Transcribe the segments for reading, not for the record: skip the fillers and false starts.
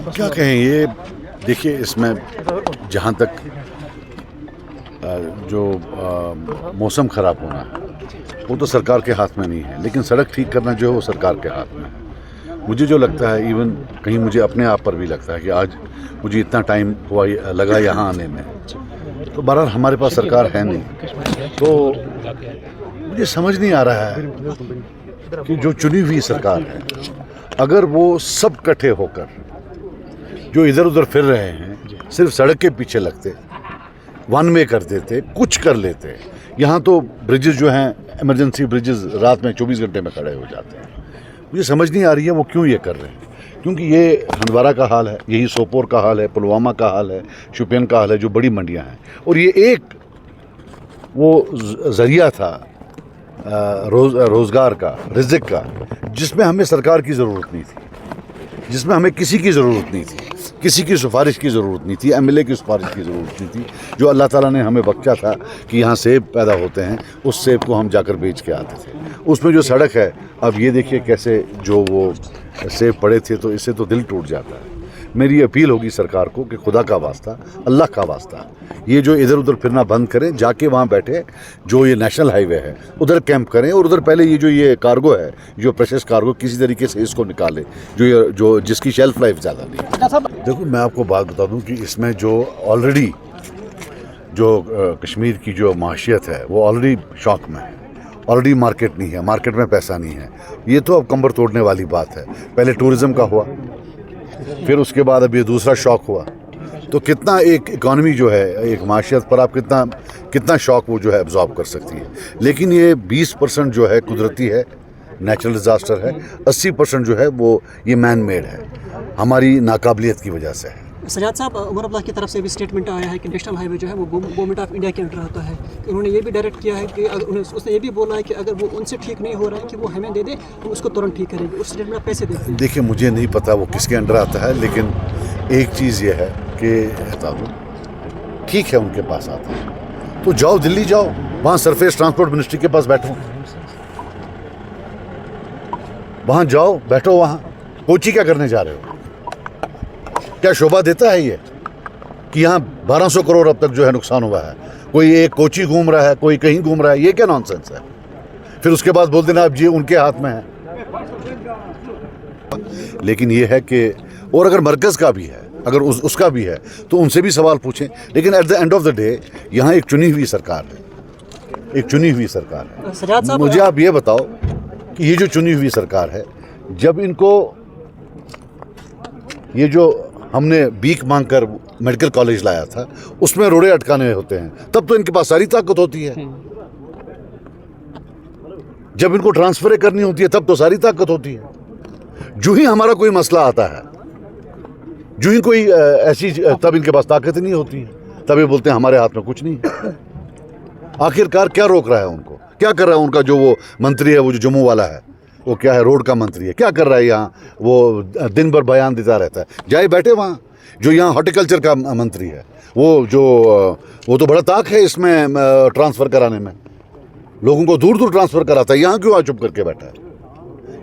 क्या कहें ये देखिए इसमें जहाँ तक जो मौसम ख़राब होना है वो तो सरकार के हाथ में नहीं है, लेकिन सड़क ठीक करना जो है वो सरकार के हाथ में है। मुझे जो लगता है, इवन कहीं मुझे अपने आप पर भी लगता है कि आज मुझे इतना टाइम हुआ लगा यहाँ आने में, तो बहरहाल हमारे पास सरकार है नहीं, तो मुझे समझ नहीं आ रहा है कि जो चुनी हुई सरकार है, अगर वो सब इकट्ठे होकर जो इधर उधर फिर रहे हैं सिर्फ सड़क के पीछे लगते, वन में कर देते, कुछ कर लेते। यहाँ तो ब्रिजेस जो हैं, इमरजेंसी ब्रिजेस रात में 24 घंटे में खड़े हो जाते हैं। मुझे समझ नहीं आ रही है वो क्यों ये कर रहे हैं, क्योंकि ये हंदवाड़ा का हाल है, यही सोपोर का हाल है, पुलवामा का हाल है, शोपियान का हाल है, जो बड़ी मंडियाँ हैं। और ये एक वो ज़रिया था रोज़गार का, रिज़्क़ का, जिसमें हमें सरकार की ज़रूरत नहीं थी, जिसमें हमें किसी की ज़रूरत नहीं थी, किसी की सिफारिश की ज़रूरत नहीं थी, एमएलए की सिफारिश की ज़रूरत नहीं थी। जो अल्लाह ताला ने हमें बख्शा था कि यहाँ सेब पैदा होते हैं, उस सेब को हम जाकर बेच के आते थे। उसमें जो सड़क है, अब ये देखिए कैसे जो वो सेब पड़े थे, तो इससे तो दिल टूट जाता है। मेरी अपील होगी सरकार को कि खुदा का वास्ता, अल्लाह का वास्ता, ये जो इधर उधर फिरना बंद करें, जाके वहाँ बैठे, जो ये नेशनल हाईवे है उधर कैंप करें, और उधर पहले ये जो ये कार्गो है, जो प्रेशस कार्गो, किसी तरीके से इसको निकाले, जो जिसकी शेल्फ लाइफ ज़्यादा नहीं है। देखो मैं आपको बात बता दूं कि इसमें जो ऑलरेडी जो कश्मीर की जो माशियत है वो ऑलरेडी शॉक में है, ऑलरेडी मार्केट नहीं है, मार्केट में पैसा नहीं है। ये तो अब कंबर तोड़ने वाली बात है। पहले टूरिज़्म का हुआ, फिर उसके बाद अब ये दूसरा शॉक हुआ, तो कितना एक इकॉनमी जो है, एक माशियत पर आप कितना शॉक वो जो है एब्जॉर्ब कर सकती है। लेकिन ये 20% जो है कुदरती है, नेचुरल डिज़ास्टर है, 80% जो है वो ये मैन मेड है, हमारी नाकाबिलियत की वजह से है। सजाद साहब, उमर अब्दुल्ला की तरफ से भी स्टेटमेंट आया है कि नेशनल हाईवे जो है वो गवर्नमेंट ऑफ इंडिया के अंडर आता है। उन्होंने ये भी डायरेक्ट किया है कि उसने ये भी बोला है कि अगर वो उनसे ठीक नहीं हो रहा है कि वो हमें दे दे, तो उसको तुरंत ठीक करेंगे, उस स्टेटमेंट में पैसे देते हैं। देखिए मुझे नहीं पता वो किसके अंडर आता है, लेकिन एक चीज़ ये है कि बता दूँ, ठीक है उनके पास आता है तो जाओ, दिल्ली जाओ, वहाँ सरफेस ट्रांसपोर्ट मिनिस्ट्री के पास बैठो, वहाँ जाओ, बैठो वहाँ। कोची क्या करने जा रहे हो? क्या शोभा देता है ये कि यहाँ 1200 करोड़ अब तक जो है नुकसान हुआ है? कोई एक कोची घूम रहा है, कोई कहीं घूम रहा है, ये क्या नॉनसेंस है? फिर उसके बाद बोल देना अब जी उनके हाथ में है। लेकिन ये है कि, और अगर मरकज़ का भी है, अगर उसका भी है, तो उनसे भी सवाल पूछें। लेकिन at the end of the day यहाँ एक चुनी हुई सरकार है, एक चुनी हुई सरकार है। मुझे आप ये बताओ कि ये जो चुनी हुई सरकार है, जब इनको ये जो हमने भीख मांगकर मेडिकल कॉलेज लाया था, उसमें रोड़े अटकाने होते हैं, तब तो इनके पास सारी ताकत होती है। जब इनको ट्रांसफर करनी होती है, तब तो सारी ताकत होती है। जो ही हमारा कोई मसला आता है, जो ही कोई ऐसी, तब इनके पास ताकत नहीं होती है, तब ये बोलते हैं हमारे हाथ में कुछ नहीं है। आखिरकार क्या रोक रहा है उनको? क्या कर रहा है उनका जो वो मंत्री है, वो जो जम्मू वाला है, वो क्या है, रोड का मंत्री है, क्या कर रहा है यहाँ? वो दिन भर बयान देता रहता है, जाए बैठे वहाँ। जो यहाँ हॉर्टिकल्चर का मंत्री है, वो तो बड़ा ताक है इसमें ट्रांसफ़र कराने में, लोगों को दूर दूर ट्रांसफ़र कराता है, यहाँ क्यों आ चुप करके बैठा है?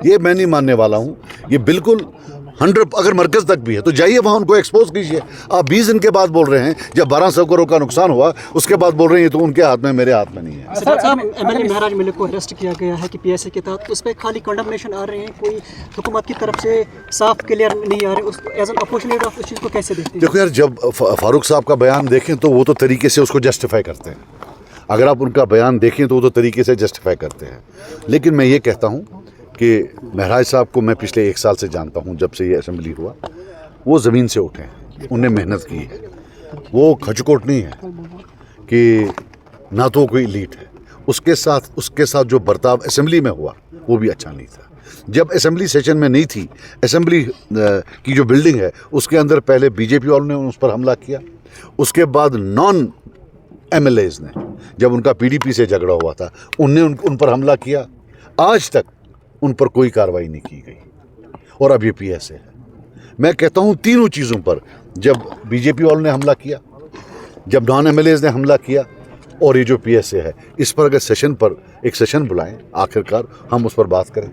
ये मैं नहीं मानने वाला हूँ। ये बिल्कुल 100, अगर मरकज़ तक भी है तो जाइए वहाँ, उनको एक्सपोज कीजिए। आप 20 दिन के बाद बोल रहे हैं, जब 1200 करोड़ का नुकसान हुआ, उसके बाद बोल रहे हैं ये तो उनके हाथ में, मेरे हाथ में नहीं है। एमएलए महराज मलिक को अरेस्ट किया गया है कि पीएसए के तहत, उस पर खाली कंडमनेशन आ रहे हैं, कोई हुकूमत की तरफ से साफ क्लियर नहीं आ रहे। उस एज एन अपोजिशन लीडर आप उस चीज़ को कैसे देखते हैं? देखो यार, जब फारूक साहब का बयान देखें तो वो तो तरीके से उसको जस्टिफाई करते हैं। अगर आप उनका बयान देखें तो वो तो तरीके से जस्टिफाई करते हैं। लेकिन मैं ये कहता हूँ कि महराज साहब को मैं पिछले 1 साल से जानता हूँ, जब से ये असेंबली हुआ, वो ज़मीन से उठे हैं, उनने मेहनत की है, वो खचकोट नहीं है कि ना तो कोई लीड है। उसके साथ जो बर्ताव असेंबली में हुआ वो भी अच्छा नहीं था। जब असेंबली सेशन में नहीं थी, असेंबली की जो बिल्डिंग है उसके अंदर पहले बीजेपी वालों ने उस पर हमला किया, उसके बाद नॉन एमएलएज ने, जब उनका पीडीपी से झगड़ा हुआ था, उनने उन पर हमला किया। आज तक उन पर कोई कार्रवाई नहीं की गई, और अब ये पीएसए है। मैं कहता हूँ तीनों चीज़ों पर, जब बीजेपी वालों ने हमला किया, जब नॉन एमएलएज ने हमला किया, और ये जो पीएसए है, इस पर अगर एक सेशन बुलाएं, आखिरकार हम उस पर बात करें।